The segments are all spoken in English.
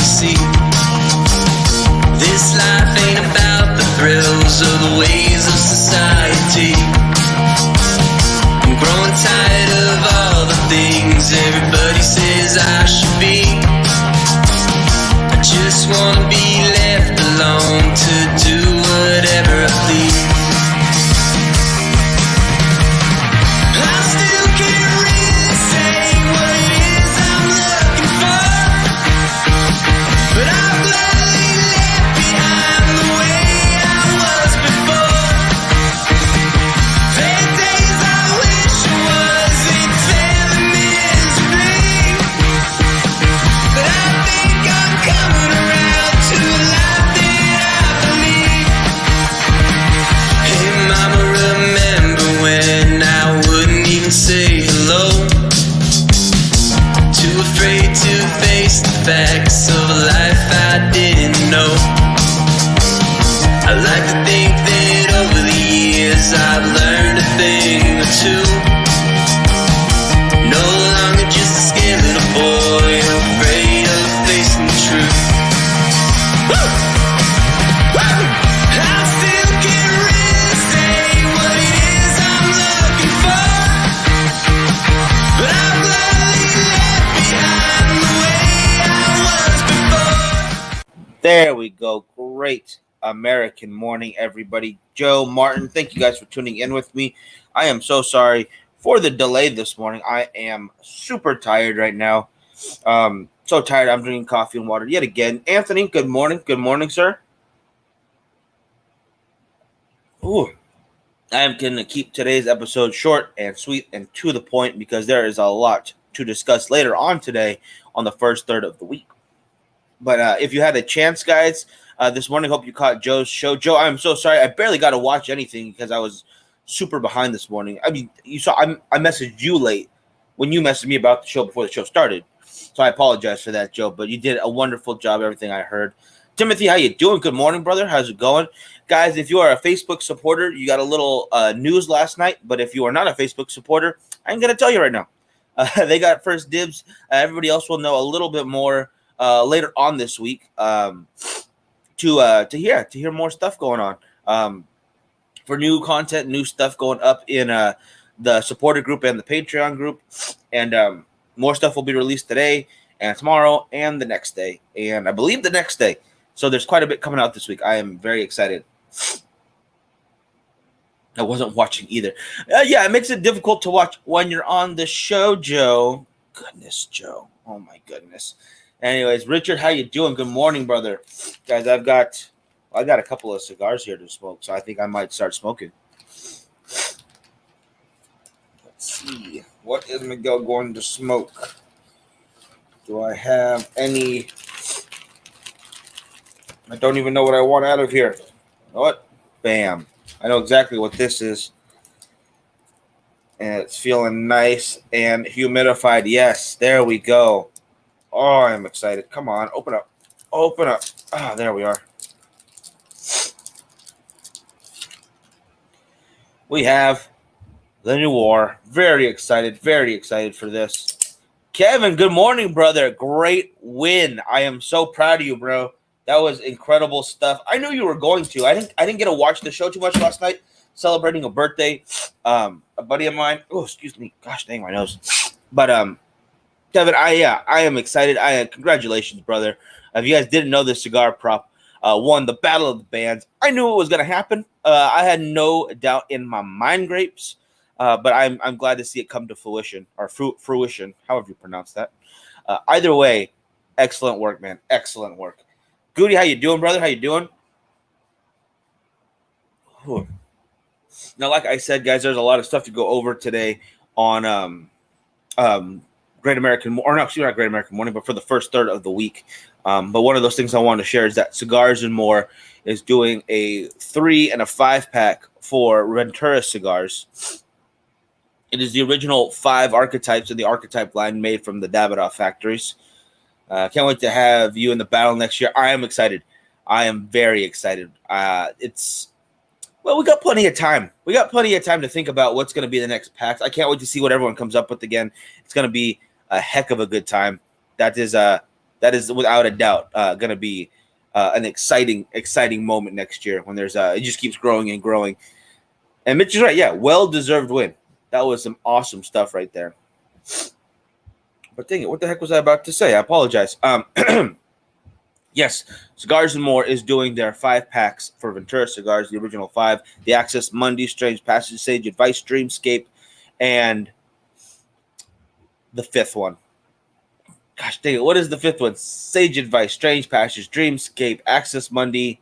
see. This life ain't about the thrills or the ways of society. I'm growing tired of all the things everybody says I should be. I just wanna be left alone to do whatever I please. I still can't really say what it is I'm looking for, but I'm gladly left behind the way I was before. There are days I wish I wasn't failing miserably, but I think I'm coming around to a life that I believe. Hey mama, remember when I wouldn't even say hello? Too afraid to face the facts of a life I didn't know. I like to think that over the years I've learned a thing or two. No longer just a scared little boy afraid of facing the truth. Woo! Woo! I still can't really say what it is I'm looking for, but I'm gladly left behind the way I was before. There we go. Great American morning, everybody. Joe Martin, thank you guys for tuning in with me. I am so sorry for the delay this morning. I am super tired right now. So tired. I'm drinking coffee and water yet again. Anthony, good morning. Good morning, sir. Ooh. I am going to keep today's episode short and sweet and to the point because there is a lot to discuss later on today on the first third of the week. But if you had a chance, guys, this morning, hope you caught Joe's show. Joe, I'm so sorry. I barely got to watch anything because I was super behind this morning. I mean, you saw I messaged you late when you messaged me about the show before the show started. So I apologize for that, Joe. But you did a wonderful job, everything I heard. Timothy, how you doing? Good morning, brother. How's it going? Guys, if you are a Facebook supporter, you got a little news last night. But if you are not a Facebook supporter, I'm going to tell you right now. They got first dibs. Everybody else will know a little bit more later on this week to hear more stuff going on. For new content, new stuff going up in the supporter group and the Patreon group. And more stuff will be released today and tomorrow and the next day. And I believe the next day. So there's quite a bit coming out this week. I am very excited. I wasn't watching either. Yeah, it makes it difficult to watch when you're on the show, Joe. Goodness, Joe. Oh, my goodness. Anyways, Richard, how you doing? Good morning, brother. Guys, I got a couple of cigars here to smoke, so I think I might start smoking. Let's see. What is Miguel going to smoke? Do I have any? I don't even know what I want out of here. You know what? Bam. I know exactly what this is. And it's feeling nice and humidified. Yes, there we go. Oh, I'm excited. Come on, open up. Open up. Ah, there we are. We have the new war. Very excited for this. Kevin, good morning, brother. Great win. I am so proud of you, bro. That was incredible stuff. I knew you were going to. I didn't get to watch the show too much last night, celebrating a birthday. A buddy of mine. Oh, excuse me. Gosh dang my nose. But Kevin, I am excited. Congratulations, brother. If you guys didn't know, the cigar prop won the Battle of the Bands. I knew it was going to happen. I had no doubt in my mind, grapes. But I'm glad to see it come to fruition, or fruition, however you pronounce that. Either way, excellent work, man. Excellent work. Goody, how you doing, brother? How you doing? Whew. Now, like I said, guys, there's a lot of stuff to go over today on Great American, or not Great American Morning, but for the first third of the week. But one of those things I wanted to share is that Cigars and More is doing a 3 and a 5-pack for Ventura cigars. It is the original 5 archetypes in the archetype line made from the Davidoff factories. Can't wait to have you in the battle next year. I am excited. I am very excited. We got plenty of time. We got plenty of time to think about what's going to be the next packs. I can't wait to see what everyone comes up with again. It's going to be a heck of a good time. That is that is without a doubt going to be an exciting moment next year when there's it just keeps growing and growing. And Mitch is right. Yeah, well-deserved win. That was some awesome stuff right there. But dang it, what the heck was I about to say? I apologize. Yes, Cigars and More is doing their 5-packs for Ventura Cigars, the original 5, the Access Monday, Strange Passage, Sage Advice, Dreamscape, and the 5th one. Gosh dang it, what is the 5th one? Sage Advice, Strange Passage, Dreamscape, Access Monday.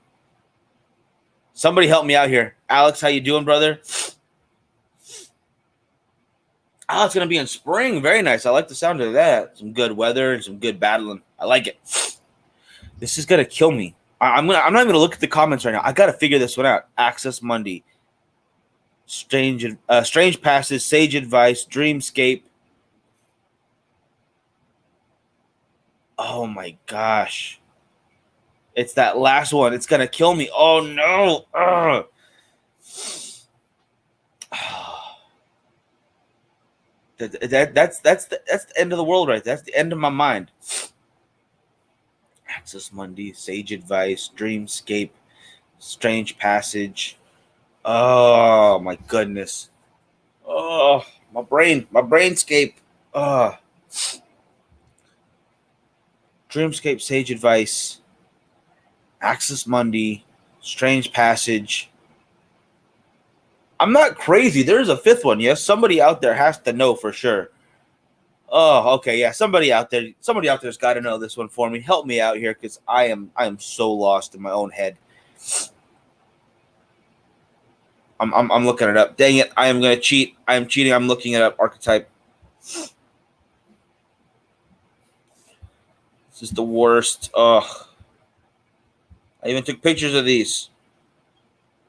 Somebody help me out here. Alex, how you doing, brother? Oh, it's going to be in spring. Very nice. I like the sound of that. Some good weather and some good battling. I like it. This is going to kill me. I'm not even going to look at the comments right now. I got to figure this one out. Access Monday. Strange Passes, Sage Advice, Dreamscape. Oh, my gosh. It's that last one. It's going to kill me. Oh, no. Ugh. That's the end of the world right there. That's the end of my mind. Access Monday, Sage Advice, Dreamscape, Strange Passage. Oh my goodness. Oh, my brainscape. Dreamscape, Sage Advice, Access Monday, Strange Passage. I'm not crazy. There's a 5th one. Yes, somebody out there has to know for sure. Oh, okay, yeah. Somebody out there's got to know this one for me. Help me out here because I am so lost in my own head. I'm looking it up. Dang it! I am gonna cheat. I am cheating. I'm looking it up. Archetype. This is the worst. Ugh. I even took pictures of these.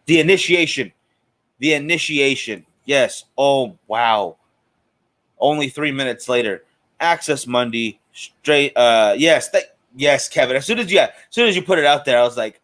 The Initiation. Yes. Oh, wow. Only 3 minutes later. Access Monday. Straight. Yes. Yes, Kevin. As soon as you put it out there, I was like,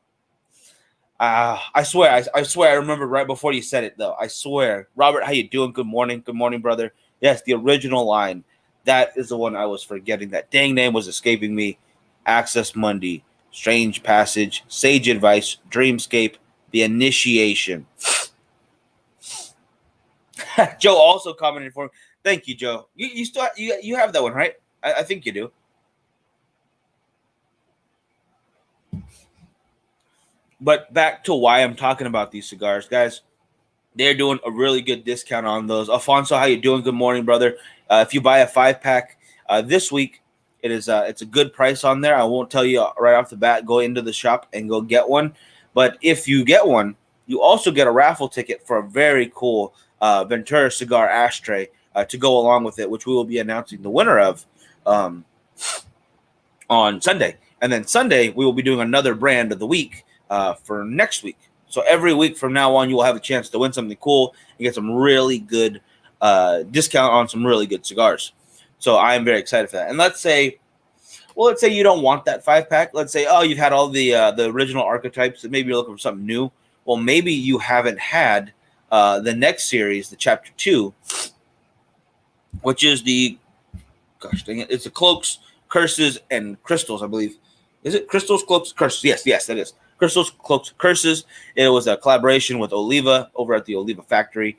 I swear. I remember right before you said it, though. I swear. Robert, how you doing? Good morning. Good morning, brother. Yes, the original line. That is the one I was forgetting. That dang name was escaping me. Access Monday. Strange Passage. Sage Advice. Dreamscape. The Initiation. Joe also commented for me. Thank you, Joe. You still you have that one, right? I think you do. But back to why I'm talking about these cigars, guys. They're doing a really good discount on those. Alfonso, how you doing? Good morning, brother. If you buy a 5-pack this week, it's a good price on there. I won't tell you right off the bat. Go into the shop and go get one. But if you get one, you also get a raffle ticket for a very cool Ventura cigar ashtray to go along with it, which we will be announcing the winner of on Sunday. And then Sunday, we will be doing another brand of the week for next week. So every week from now on, you will have a chance to win something cool and get some really good discount on some really good cigars. So I am very excited for that. And let's say you don't want that 5-pack. Let's say, you've had all the original archetypes, and maybe you're looking for something new. Well, maybe you haven't had the next series, the Chapter 2, which is it's the Cloaks, Curses, and Crystals, I believe. Is it Crystals, Cloaks, Curses? Yes, that is. Crystals, Cloaks, Curses. It was a collaboration with Oliva over at the Oliva factory,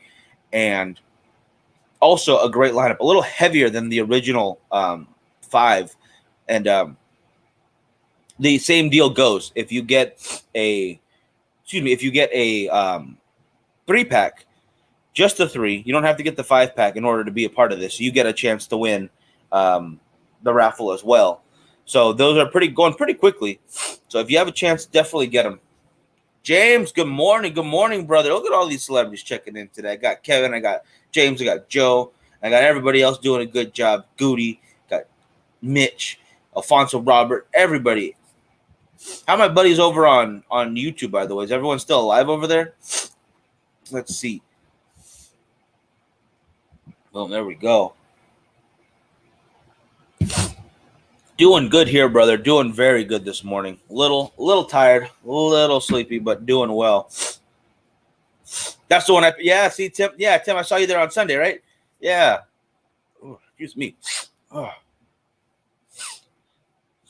and also a great lineup, a little heavier than the original 5. And the same deal goes. If you get a 3-pack, just the 3, you don't have to get the 5-pack in order to be a part of this. You get a chance to win the raffle as well. So those are going pretty quickly. So if you have a chance, definitely get them. James, good morning. Good morning, brother. Look at all these celebrities checking in today. I got Kevin, I got James, I got Joe, I got everybody else doing a good job. Goody, got Mitch, Alfonso, Robert, everybody. How are my buddies over on YouTube, by the way? Is everyone still alive over there? Let's see. Well, there we go. Doing good here, brother. Doing very good this morning. Little tired, a little sleepy, but doing well. That's the one see, Tim. Yeah, Tim, I saw you there on Sunday, right? Yeah. Oh, excuse me. Oh.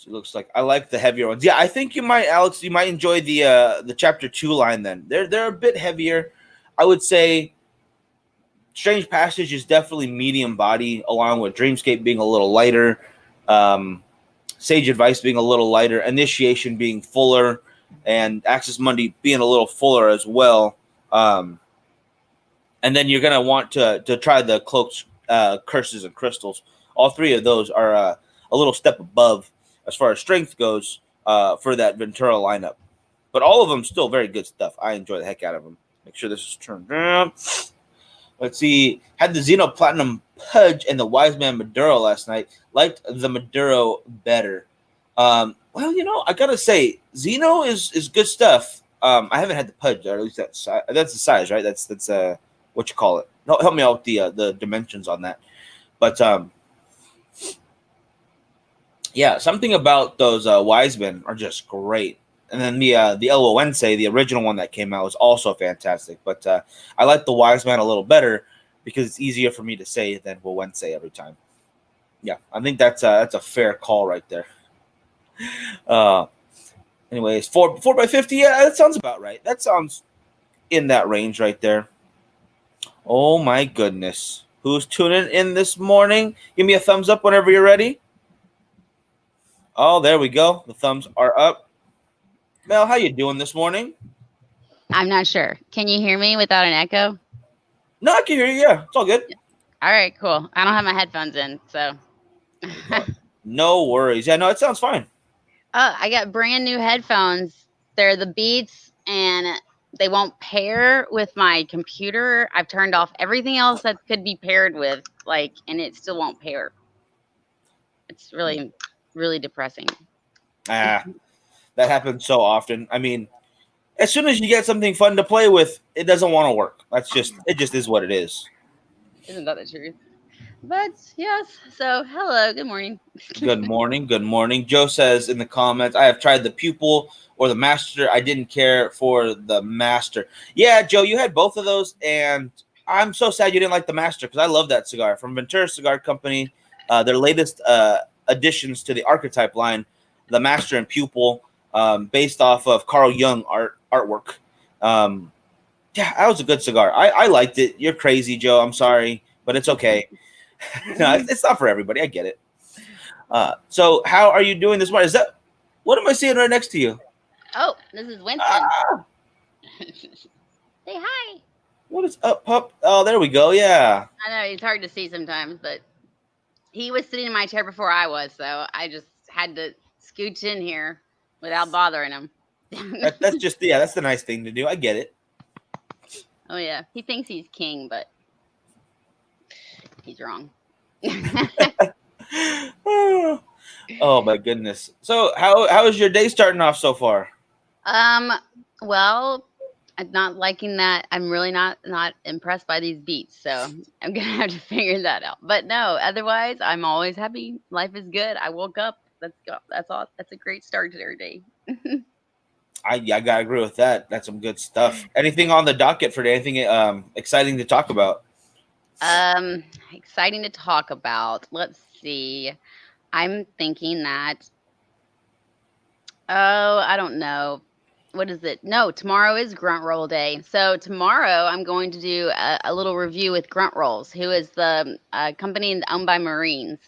So it looks like I like the heavier ones. Yeah, I think you might, Alex. You might enjoy the chapter 2 line. Then they're a bit heavier. I would say Strange Passage is definitely medium body, along with Dreamscape being a little lighter, Sage Advice being a little lighter, Initiation being fuller, and Axis Mundi being a little fuller as well. And then you're gonna want to try the Cloaks, Curses, and Crystals. All three of those are a little step above as far as strength goes for that Ventura lineup. But all of them still very good stuff. I enjoy the heck out of them. Make sure this is turned down. Let's see. Had the Xeno Platinum Pudge and the Wise Man Maduro last night. Liked the Maduro better. Well, I gotta say, Xeno is good stuff. I haven't had the Pudge, or at least that's the size, right? That's what you call it. Help me out with the dimensions on that. But yeah, something about those Wise Men are just great. And then the El Owense, the original one that came out, was also fantastic. But I like the Wise Man a little better because it's easier for me to say than Owense every time. Yeah, I think that's a fair call right there. Anyways, 4x50, yeah, that sounds about right. That sounds in that range right there. Oh my goodness. Who's tuning in this morning? Give me a thumbs up whenever you're ready. Oh, there we go. The thumbs are up. Mel, how you doing this morning? I'm not sure. Can you hear me without an echo? No, I can hear you. Yeah, it's all good. All right, cool. I don't have my headphones in, so. No worries. Yeah, no, it sounds fine. I got brand new headphones. They're the Beats, and they won't pair with my computer. I've turned off everything else that could be paired with, and it still won't pair. It's really, really depressing. That happens so often. I mean, as soon as you get something fun to play with, it doesn't want to work. It just is what it is. Isn't that the truth? But yes, so hello, good morning. Good morning. Good morning. Joe says in the comments, I have tried the Pupil or the Master. I didn't care for the Master. Yeah, Joe, you had both of those, and I'm so sad you didn't like the Master because I love that cigar from Ventura Cigar Company. Their latest additions to the Archetype line, the Master and Pupil, based off of Carl Jung artwork. Yeah, that was a good cigar. I liked it. You're crazy, Joe. I'm sorry, but it's okay. No, it's not for everybody. I get it. So how are you doing this morning? What am I seeing right next to you? Oh, this is Winston. Say hi. What is up, pup? Oh, there we go. Yeah. I know, it's hard to see sometimes, but he was sitting in my chair before I was, so I just had to scooch in here without bothering him. That's that's the nice thing to do. I get it. Oh, yeah. He thinks he's king, but he's wrong. Oh my goodness. So how is your day starting off so far? Well, I'm not liking that. I'm really not impressed by these beats, so I'm gonna have to figure that out. But no, otherwise I'm always happy. Life is good. I woke up. Let's go. That's all. That's a great start to our day. I gotta agree with that. That's some good stuff. Anything on the docket for today? Anything exciting to talk about? Exciting to talk about. Let's see. I'm thinking that. Oh, I don't know. What is it? No, tomorrow is Grunt Roll Day. So tomorrow I'm going to do a little review with Grunt Rolls, who is the company owned by Marines.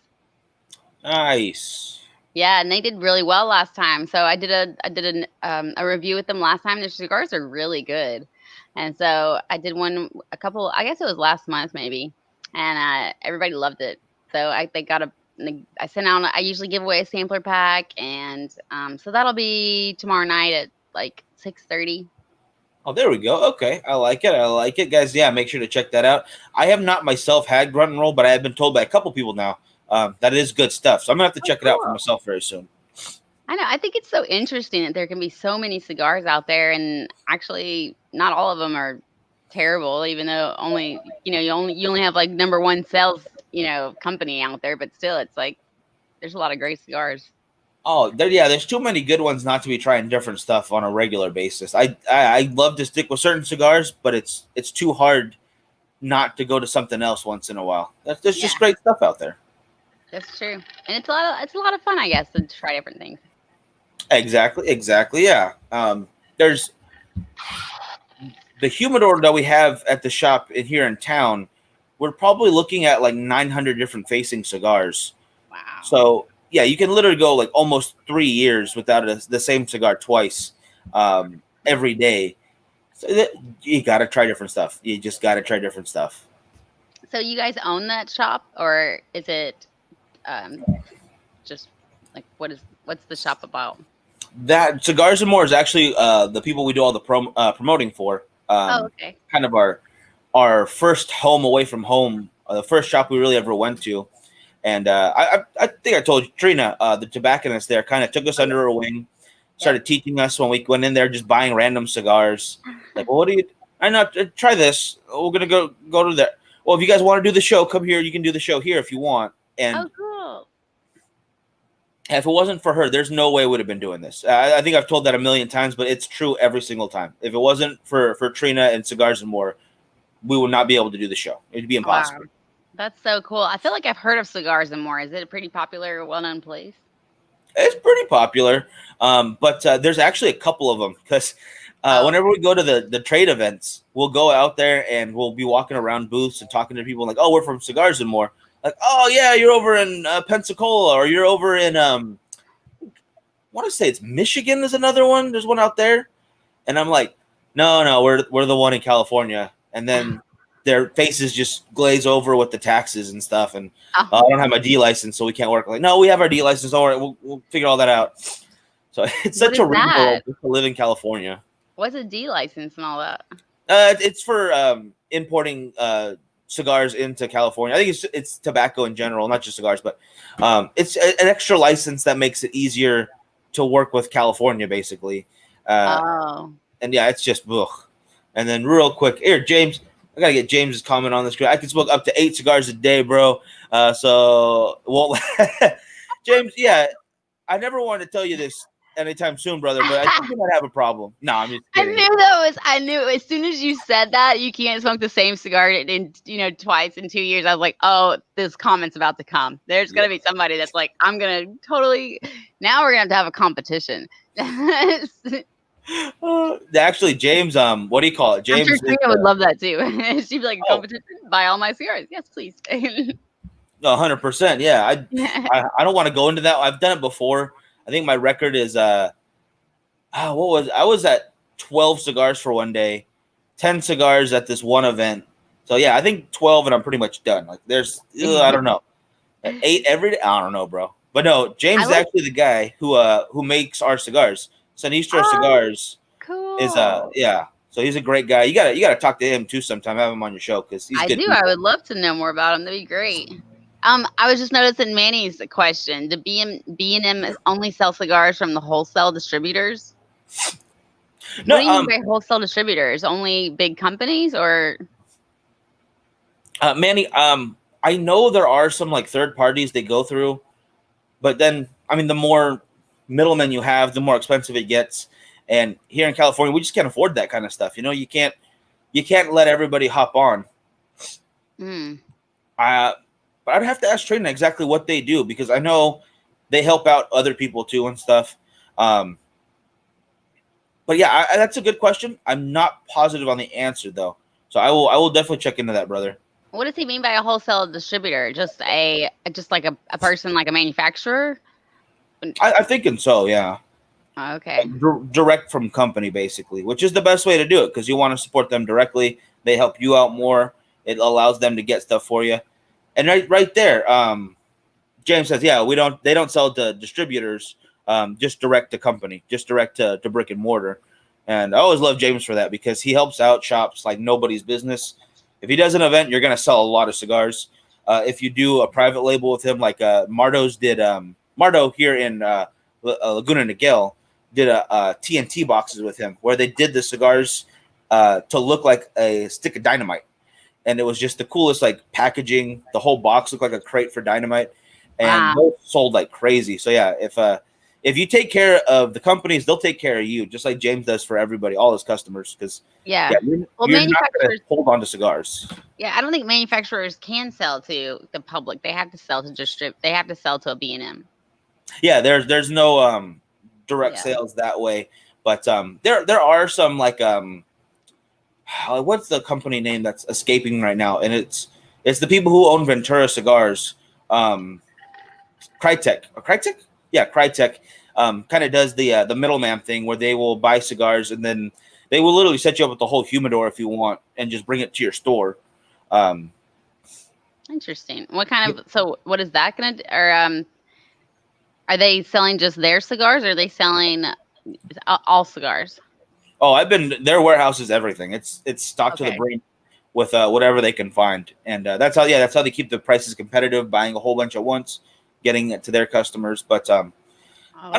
Nice. Yeah, and they did really well last time. So I did a review with them last time. Their cigars are really good, and so I did a couple. I guess it was last month maybe, and everybody loved it. So I sent out. I usually give away a sampler pack, and so that'll be tomorrow night at 6:30. Oh, there we go. Okay, I like it, guys. Yeah, make sure to check that out. I have not myself had Grunt and Roll, but I have been told by a couple people now. That is good stuff. So I'm going to have to check it out for myself very soon. I know. I think it's so interesting that there can be so many cigars out there, and actually not all of them are terrible, even though you only have number one sales, company out there, but still it's there's a lot of great cigars. Oh, there's too many good ones not to be trying different stuff on a regular basis. I love to stick with certain cigars, but it's too hard not to go to something else once in a while. There's just great stuff out there. That's true, and it's a lot of fun, I guess, to try different things. Exactly. Yeah. There's the humidor that we have at the shop in here in town. We're probably looking at like 900 different facing cigars. Wow. So yeah, you can literally go like almost 3 years without the same cigar twice, every day. So you got to try different stuff. You just got to try different stuff. So you guys own that shop, or is it um, just like what's the shop about? That Cigars and More is actually the people we do all the promoting for. Oh, okay. Kind of our first home away from home, the first shop we really ever went to. And I think I told you, Trina, the tobacconist there kind of took us under her wing, started teaching us when we went in there, just buying random cigars. Like, well, what do you? I not try this. We're gonna go to there. Well, if you guys want to do the show, come here. You can do the show here if you want. And Oh, cool. if it wasn't for her, there's no way we would have been doing this. I think I've told that a million times, but it's true every single time. If it wasn't for Trina and Cigars and More, we would not be able to do the show. It'd be impossible. Wow. That's so cool. I feel like I've heard of Cigars and More. Is it a pretty popular, well-known place? It's pretty popular, but there's actually a couple of them because whenever we go to the trade events, we'll go out there and we'll be walking around booths and talking to people like, oh, we're from Cigars and More. Like, oh, yeah, you're over in Pensacola, or you're over in, I want to say it's Michigan is another one. There's one out there. And I'm like, no, we're the one in California. And then their faces just glaze over with the taxes and stuff. And I don't have my D license, so we can't work. Like, no, we have our D license. All right, we'll figure all that out. So it's such a real world to live in California. What's a D license and all that? It's for importing cigars into California. I think it's tobacco in general, not just cigars, but it's an extra license that makes it easier to work with California, basically. And yeah, it's just ugh. And then real quick, here, James, I gotta get James's comment on this. I can smoke up to 8 cigars a day, bro. So won't James, yeah, I never wanted to tell you this anytime soon, brother, but I think you might have a problem. No, I'm just kidding. I knew as soon as you said that you can't smoke the same cigar in twice in 2 years. I was like, oh, this comment's about to come. There's gonna be somebody that's like, I'm gonna totally. Now we're gonna have to have a competition. Actually, James, what do you call it? James, I'm sure Trina would love that too. She'd be like, competition, buy all my cigars. Yes, please. 100%. Yeah, I don't want to go into that. I've done it before. I think my record is I was at 12 cigars for one day, 10 cigars at this one event. So yeah, I think 12 and I'm pretty much done. Like there's I don't know. 8 every day. I don't know, bro. But no, James is actually the guy who makes our cigars. Sinistro Cigars cool. is yeah. So he's a great guy. You gotta talk to him too sometime. Have him on your show because he's good. I would love to know more about him. That'd be great. I was just noticing Manny's question. Do B&M only sell cigars from the wholesale distributors? No, what do you mean by wholesale distributors? Only big companies or? Manny, I know there are some like third parties they go through, but then I mean the more middlemen you have, the more expensive it gets. And here in California, we just can't afford that kind of stuff. You know, you can't let everybody hop on. But I'd have to ask Trina exactly what they do because I know they help out other people too and stuff. But yeah, that's a good question. I'm not positive on the answer though, so I will definitely check into that, brother. What does he mean by a wholesale distributor? Just like a person, like a manufacturer? I think so. Yeah. Okay. Direct from company, basically, which is the best way to do it because you want to support them directly. They help you out more. It allows them to get stuff for you. And right there, James says, yeah, they don't sell to distributors, just direct to company, just direct to brick and mortar. And I always love James for that because he helps out shops like nobody's business. If he does an event, you're going to sell a lot of cigars. If you do a private label with him, like Mardo's did, Mardo here in Laguna Niguel did a TNT boxes with him where they did the cigars to look like a stick of dynamite. And it was just the coolest, like, packaging. The whole box looked like a crate for dynamite. And those sold like crazy. So, yeah, if if you take care of the companies, they'll take care of you, just like James does for everybody, all his customers. Because Yeah. you're Well, not going to manufacturers. hold on to cigars. Yeah, I don't think manufacturers can sell to the public. They have to sell to They have to sell to a B&M. Yeah, there's no direct Yeah. sales that way, but there are some like what's the company name that's escaping right now, and it's the people who own Ventura Cigars, Crytek. Yeah, Crytek kind of does the middleman thing where they will buy cigars and then they will literally set you up with the whole humidor if you want and just bring it to your store. Interesting. What kind of so what is that gonna do? Or are they selling just their cigars, or are they selling all cigars? Oh, I've been their warehouse is everything. It's stocked to the Okay. brim with whatever they can find, and that's how they keep the prices competitive, buying a whole bunch at once, getting it to their customers. But I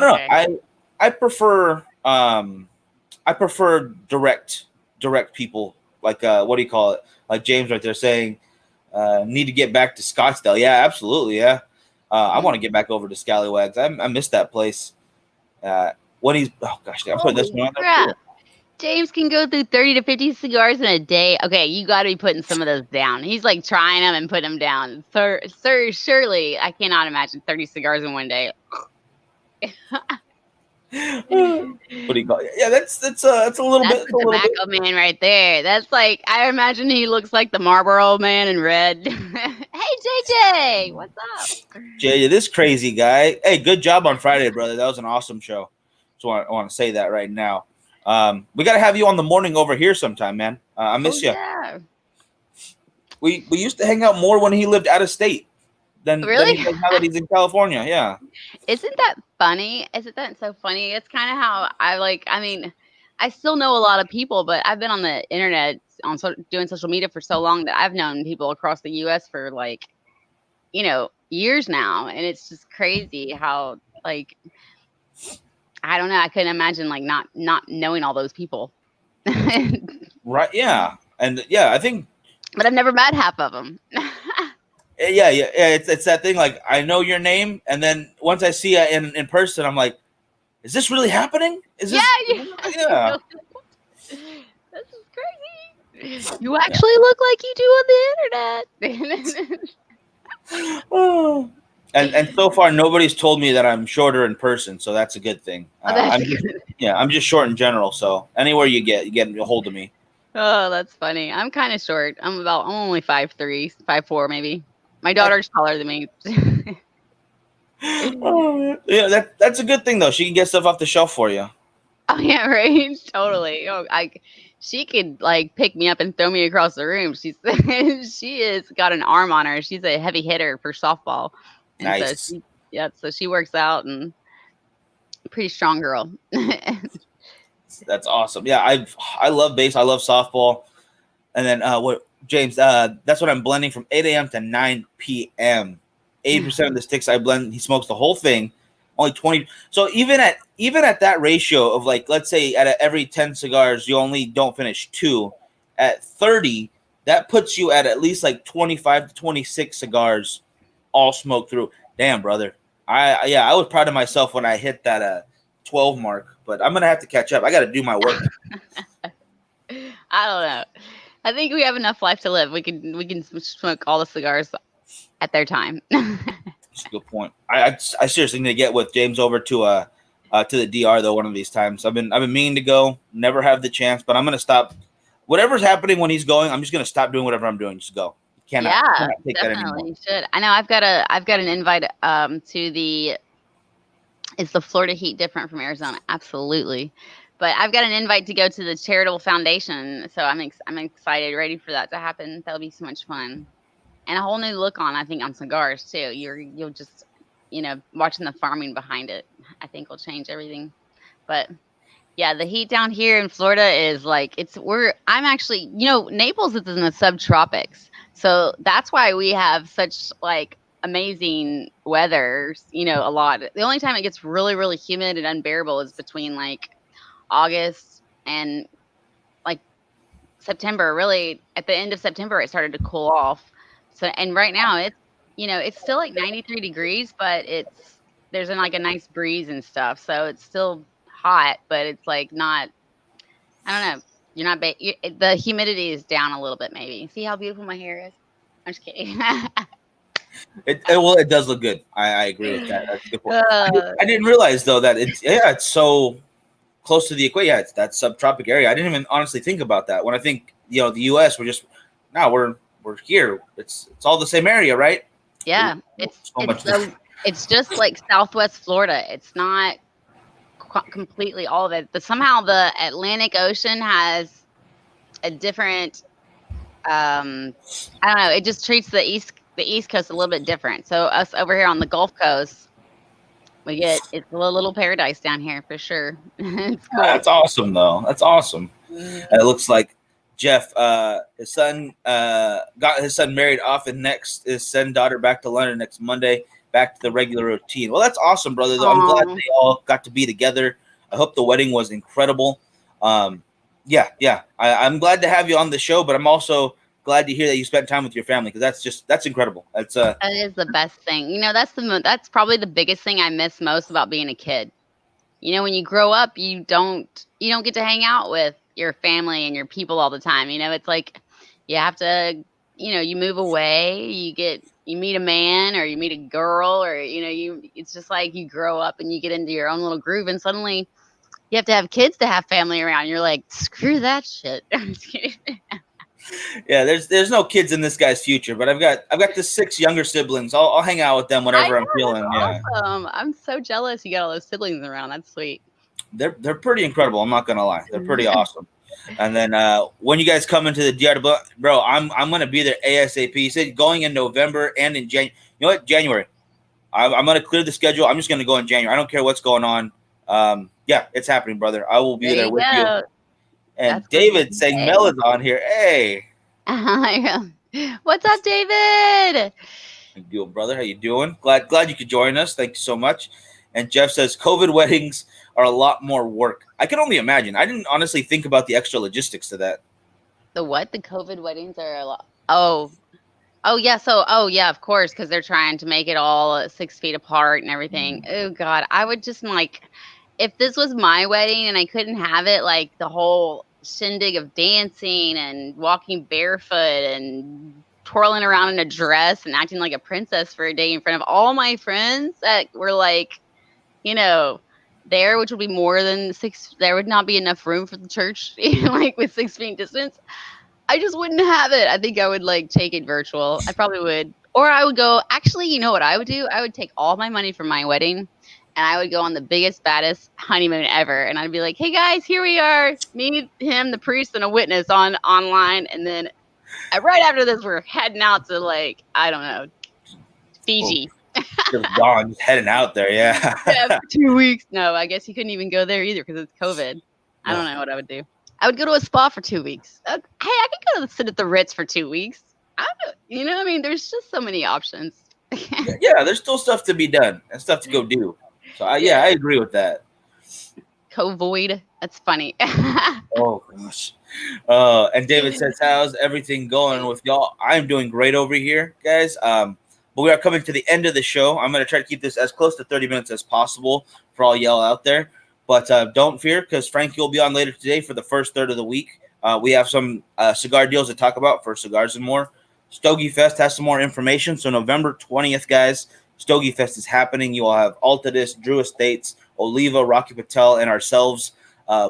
don't know. Okay. I prefer direct people, like what do you call it? Like James right there saying, need to get back to Scottsdale. Yeah, absolutely. Yeah, I want to get back over to Scallywags. I miss that place. When he's I'm putting this Holy one on there crap. too. James can go through 30 to 50 cigars in a day. Okay, you got to be putting some of those down. He's like trying them and putting them down. Sir, surely I cannot imagine 30 cigars in one day. What do you call it? Yeah, that's a little That's bit. the tobacco man right there. That's like, I imagine he looks like the Marlboro man in red. Hey, JJ, what's up? Jay, this crazy guy. Hey, good job on Friday, brother. That was an awesome show. So I want to say that right now. We got to have you on the morning over here sometime, man. I miss you. Yeah. We used to hang out more when he lived out of state than Really? he does now that he's in California. Yeah. Isn't that funny? Isn't that so funny? It's kind of how I mean, I still know a lot of people, but I've been on the internet doing social media for so long that I've known people across the US for like, years now. And it's just crazy how, like, I don't know. I couldn't imagine like not knowing all those people. Right. Yeah. And yeah, I think. But I've never met half of them. Yeah. It's that thing. Like, I know your name, and then once I see you in person, I'm like, is this really happening? Is this? Yeah. This is crazy. You actually look like you do on the internet. Oh. And so far, nobody's told me that I'm shorter in person, so that's a good thing. I'm just short in general. So anywhere you get a hold of me. Oh, that's funny. I'm kind of short. I'm only 5'3", 5'4", maybe. My daughter's taller than me. Oh, yeah, that's a good thing though. She can get stuff off the shelf for you. Oh yeah, right. Totally. Oh, she could like pick me up and throw me across the room. She is got an arm on her. She's a heavy hitter for softball. And Nice. So she works out and pretty strong girl. That's awesome. Yeah, I love base. I love softball. And then what James? That's what I'm blending from 8 a.m. to 9 p.m. 80% of the sticks I blend, he smokes the whole thing. Only 20. So even at that ratio of like, let's say every 10 cigars, you only don't finish 2. At 30, that puts you at least like 25 to 26 cigars all smoked through. Damn, brother. I was proud of myself when I hit that 12 mark, but I'm gonna have to catch up. I got to do my work. I don't know. I think we have enough life to live. We can smoke all the cigars at their time. That's a good point. I seriously need to get with James over to the DR though one of these times. I've been meaning to go, never have the chance, but I'm gonna stop. Whatever's happening when he's going, I'm just gonna stop doing whatever I'm doing. Just go. Cannot take that anymore. Definitely you should. I know I've got an invite to the. Is the Florida heat different from Arizona? Absolutely. But I've got an invite to go to the charitable foundation, so I'm excited, ready for that to happen. That'll be so much fun, and a whole new look on cigars too. You'll just watching the farming behind it. I think will change everything. But yeah, the heat down here in Florida is like I'm actually Naples is in the subtropics, so that's why we have such like amazing weather. A lot. The only time it gets really really humid and unbearable is between like August and like September. Really, at the end of September, it started to cool off. So, and right now it's still like 93 degrees, but there's like a nice breeze and stuff, so it's still hot, but it's like not. I don't know. You're not. The humidity is down a little bit, maybe. See how beautiful my hair is. I'm just kidding. Well, it does look good. I agree with that. That's a good point. Uh, I didn't realize though that it's so close to the equator. Yeah, it's that subtropic area. I didn't even honestly think about that. When I think the U.S., we're here. It's all the same area, right? yeah, it's just like Southwest Florida. It's not completely all of it, but somehow the Atlantic Ocean has a different. I don't know. It just treats the East Coast a little bit different. So us over here on the Gulf Coast, it's a little paradise down here for sure. It's cool. That's awesome, though. That's awesome. Mhm. And it looks like Jeff, his son, got his son married off, and next is send daughter back to London next Monday, back to the regular routine. Well, that's awesome, brother. Though. I'm glad Aw. they all got to be together. I hope the wedding was incredible. Yeah. I'm glad to have you on the show, but I'm also glad to hear that you spent time with your family because that's incredible. That's That is the best thing. That's probably the biggest thing I miss most about being a kid. When you grow up, you don't get to hang out with your family and your people all the time. It's like you have to, you move away, you meet a man or you meet a girl or it's just like you grow up and you get into your own little groove and suddenly you have to have kids to have family around. You're like, screw that shit. I'm just kidding. yeah. There's no kids in this guy's future, but I've got the 6 younger siblings. I'll hang out with them whenever I'm feeling. Yeah, Awesome. I'm so jealous you got all those siblings around. That's sweet. they're pretty incredible. I'm not gonna lie, they're pretty awesome. And then when you guys come into the DR, bro, I'm gonna be there ASAP. He said going in November and in January. You know what? January. I'm gonna clear the schedule. I'm just gonna go in January. I don't care what's going on. Yeah, it's happening, brother. I will be there with you. And That's David what saying you Mel is on here. Hey, what's up, David? how you doing, brother? How you doing? Glad you could join us. Thank you so much. And Jeff says COVID weddings are a lot more work. I can only imagine. I didn't honestly think about the extra logistics to that. The what? The COVID weddings are a lot. Oh yeah. Yeah, of course, because they're trying to make it all 6 feet apart and everything. Oh God, I would just like, if this was my wedding and I couldn't have it like the whole shindig of dancing and walking barefoot and twirling around in a dress and acting like a princess for a day in front of all my friends that were like, there, which would be more than 6. There would not be enough room for the church, like with 6 feet distance. I just wouldn't have it. I think I would like take it virtual. I probably would. Or I would go, actually, you know what I would do? I would take all my money from my wedding and I would go on the biggest, baddest honeymoon ever. And I'd be like, hey guys, here we are. Me, him, the priest, and a witness online. And then right after this, we're heading out to like, I don't know, Fiji. Just gone, just heading out there. Yeah. Yeah, for 2 weeks. No, I guess you couldn't even go there either because it's COVID. I don't know what I would do. I would go to a spa for 2 weeks. Hey, I could go sit at the Ritz for 2 weeks. There's just so many options. Yeah, there's still stuff to be done and stuff to go do. So I agree with that. Covoid. That's funny. Oh gosh. And David says, how's everything going with y'all? I'm doing great over here, guys. But we are coming to the end of the show. I'm going to try to keep this as close to 30 minutes as possible for all y'all out there. But don't fear, because Frankie will be on later today for the first third of the week. We have some cigar deals to talk about for Cigars and More. Stogie Fest has some more information. So November 20th, guys, Stogie Fest is happening. You will have Altadis, Drew Estates, Oliva, Rocky Patel, and ourselves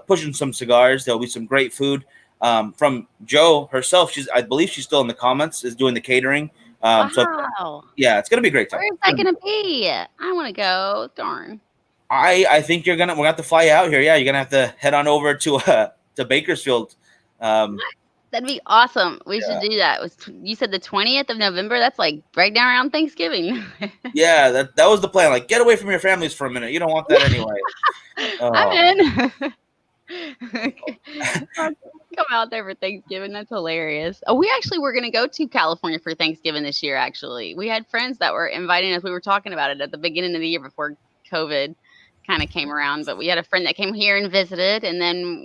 pushing some cigars. There will be some great food from Jo herself. I believe she's still in the comments, is doing the catering. Wow. So yeah, it's gonna be a great time. Where's that gonna be? I want to go. Darn. I think we're gonna have to fly out here. Yeah, you're gonna have to head on over to Bakersfield. That'd be awesome. We should do that. You said the 20th of November? That's like right down around Thanksgiving. Yeah, that was the plan. Like, get away from your families for a minute. You don't want that anyway. I'm in. Come out there for Thanksgiving. That's hilarious. Oh, we actually were going to go to California for Thanksgiving this year, actually. We had friends that were inviting us. We were talking about it at the beginning of the year before COVID kind of came around. But we had a friend that came here and visited. And then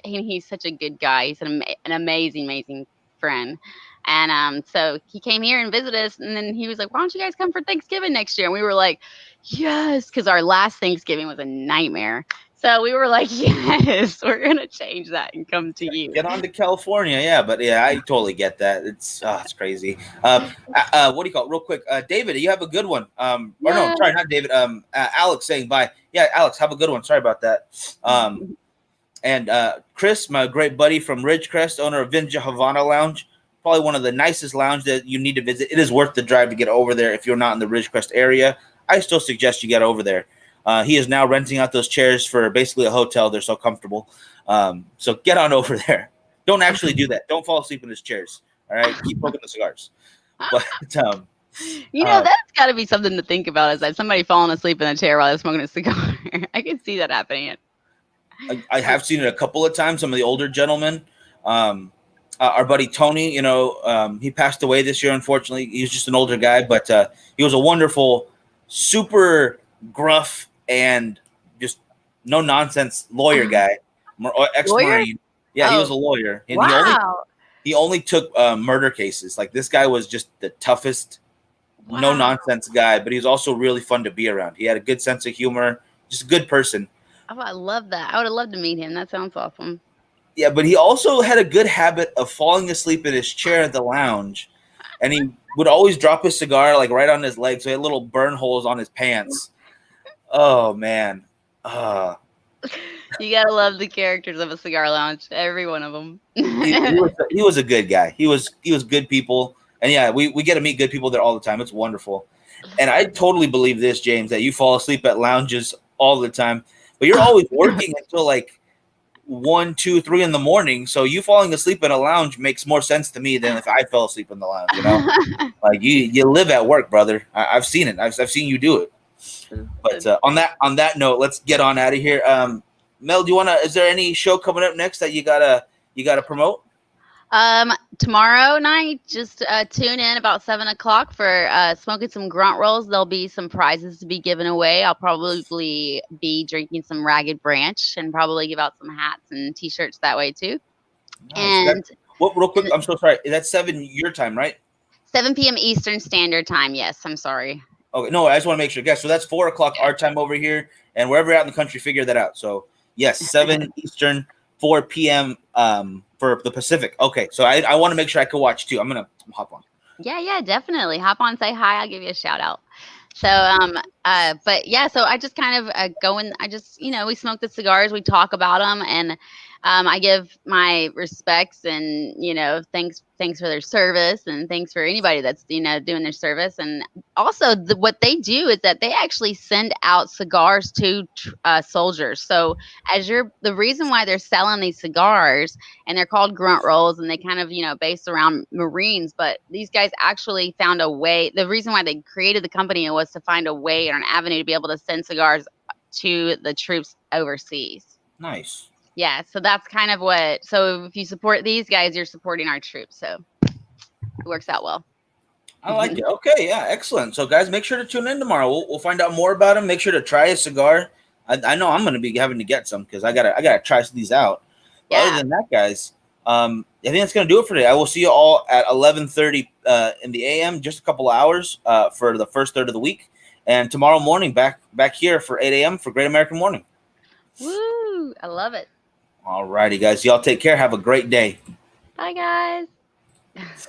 he's such a good guy. He's an amazing, amazing friend. And so he came here and visited us. And then he was like, why don't you guys come for Thanksgiving next year? And we were like, yes, because our last Thanksgiving was a nightmare. So we were like, yes, we're gonna change that and come to you. Get on to California, yeah. But yeah, I totally get that. It's crazy. What do you call it? Real quick, David, you have a good one. Or no, Yeah. sorry, not David. Alex saying bye. Yeah, Alex, have a good one. Sorry about that. And Chris, my great buddy from Ridgecrest, owner of Vinja Havana Lounge, probably one of the nicest lounges that you need to visit. It is worth the drive to get over there if you're not in the Ridgecrest area. I still suggest you get over there. He is now renting out those chairs for basically a hotel. They're so comfortable. So get on over there. Don't actually do that. Don't fall asleep in his chairs. All right, keep smoking the cigars. But You know, that's got to be something to think about. Is that somebody falling asleep in a chair while they're smoking a cigar? I can see that happening. I have seen it a couple of times. Some of the older gentlemen. Our buddy Tony, he passed away this year. Unfortunately, he was just an older guy, but he was a wonderful, super gruff and just no nonsense lawyer guy, ex-Marine. Yeah, he was a lawyer, and Wow. he only took murder cases. Like, this guy was just the toughest, no nonsense guy, but he was also really fun to be around. He had a good sense of humor, just a good person. Oh, I love that. I would have loved to meet him. That sounds awesome. Yeah, but he also had a good habit of falling asleep in his chair at the lounge, and he would always drop his cigar like right on his leg, so he had little burn holes on his pants. Oh man, You gotta love the characters of a cigar lounge. Every one of them. he was a good guy. He was good people, and yeah, we get to meet good people there all the time. It's wonderful, and I totally believe this, James, that you fall asleep at lounges all the time, but you're always working until like 1, 2, 3 in the morning. So you falling asleep in a lounge makes more sense to me than if I fell asleep in the lounge. Like you live at work, brother. I've seen it. I've seen you do it. But on that note, let's get on out of here. Mel, is there any show coming up next that you gotta promote? Tomorrow night, just tune in about 7:00 for smoking some grunt rolls. There'll be some prizes to be given away. I'll probably be drinking some Ragged Branch and probably give out some hats and T-shirts that way too. Nice. And real quick, I'm so sorry. That's 7 your time, right? 7 p.m. Eastern Standard Time. Yes, I'm sorry. Okay, no, I just want to make sure, guys. So that's 4:00 our time over here, and wherever you're out in the country, figure that out. So yes, 7 Eastern, 4 p.m. For the Pacific. Okay, so I want to make sure I can watch too. I'm gonna hop on. Yeah, definitely. Hop on, say hi. I'll give you a shout out. So, but yeah, so I just kind of go in. I just, we smoke the cigars, we talk about them, and I give my respects and thanks for their service, and thanks for anybody that's doing their service. And also what they do is that they actually send out cigars to soldiers. So the reason why they're selling these cigars, and they're called grunt rolls, and they kind of based around Marines, but these guys actually found a way. The reason why they created the company was to find a way or an avenue to be able to send cigars to the troops overseas. Nice. Yeah, so that's kind of what. So if you support these guys, you're supporting our troops. So it works out well. I like it. Okay, yeah, excellent. So guys, make sure to tune in tomorrow. We'll find out more about him. Make sure to try a cigar. I know I'm going to be having to get some because I gotta try these out. But other than that, guys, I think that's going to do it for today. I will see you all at 11:30 in the a.m. Just a couple of hours for the first third of the week, and tomorrow morning back here for 8 a.m. for Great American Morning. Woo! I love it. All righty, guys. Y'all take care. Have a great day. Bye, guys.